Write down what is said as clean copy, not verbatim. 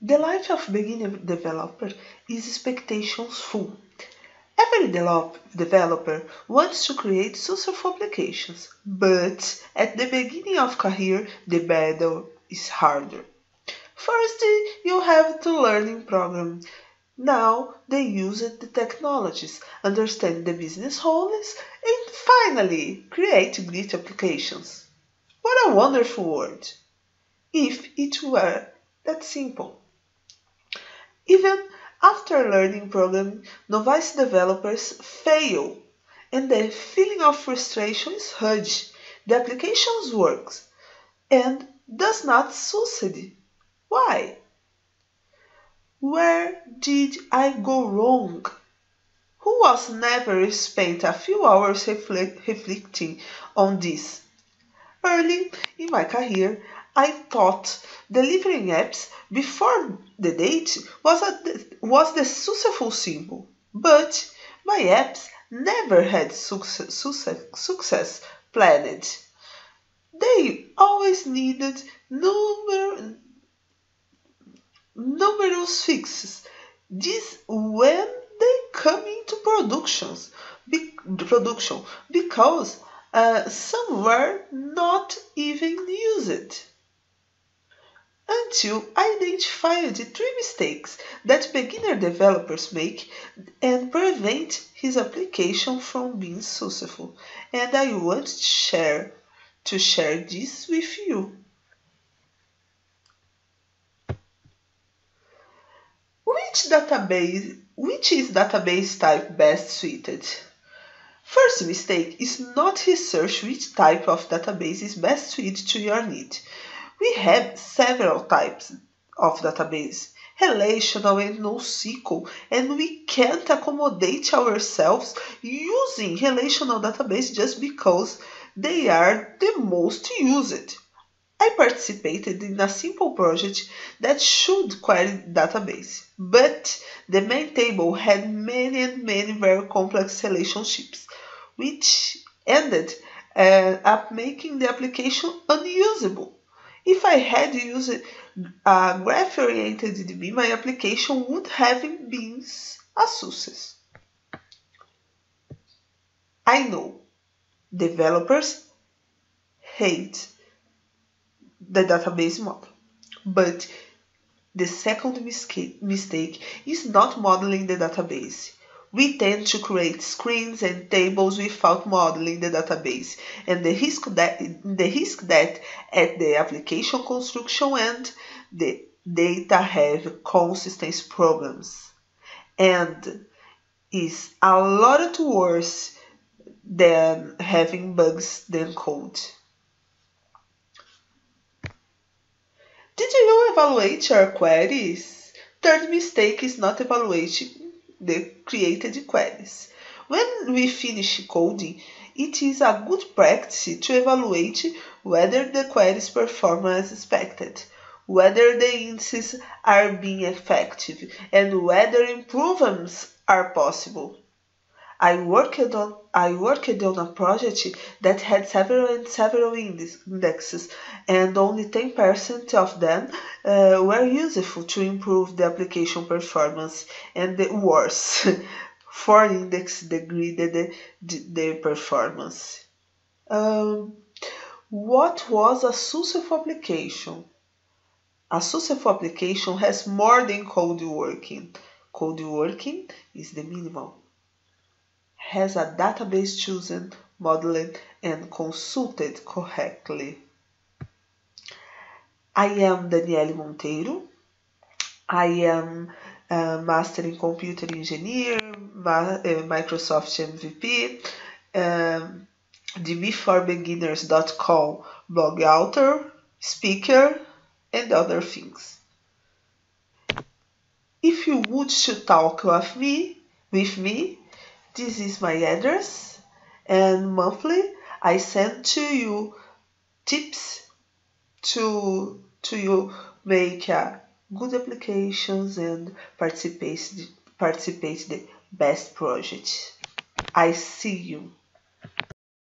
The life of beginner developer is expectations full. Every developer wants to create successful applications, but at the beginning of career, the battle is harder. First, you have to learn in program. Now they use the technologies, understand the business rules, and finally create great applications. What a wonderful world! If it were that simple. Even after learning programming, novice developers fail, and the feeling of frustration is huge. The application works and does not succeed. Why? Where did I go wrong? Who was never spent a few hours reflecting on this? Early in my career, I thought delivering apps before the date was the successful symbol, but my apps never had success planned. They always needed numerous fixes. This when they come into production because some were not even used. Until I identified the three mistakes that beginner developers make and prevent his application from being successful. And I want to share this with you. Which is database type best suited? First mistake is not research which type of database is best suited to your need. We have several types of database, relational and NoSQL, and we can't accommodate ourselves using relational database just because they are the most used. I participated in a simple project that should query database, but the main table had many and many very complex relationships, which ended up making the application unusable. If I had used a graph-oriented DB, my application would have been a success. I know developers hate the database model, but the second mistake is not modeling the database. We tend to create screens and tables without modeling the database, and the risk that at the application construction and the data have consistency problems, and is a lot worse than having bugs than code. Did you evaluate your queries? Third mistake is not evaluating the created queries. When we finish coding, it is a good practice to evaluate whether the queries perform as expected, whether the indices are being effective, and whether improvements are possible. I worked on a project that had several indexes, and only 10% of them were useful to improve the application performance, and the worse, 4 index degraded the performance. Um, what was a successful application? A successful application has more than code working. Code working is the minimum. Has a database chosen, modeled, and consulted correctly. I am Daniele Monteiro. I am a Master in Computer Engineer, Microsoft MVP, um, db4beginners.com blog author, speaker, and other things. If you would to talk with me, this is my address, and monthly I send to you tips to you make good applications and participate the best project. I see you.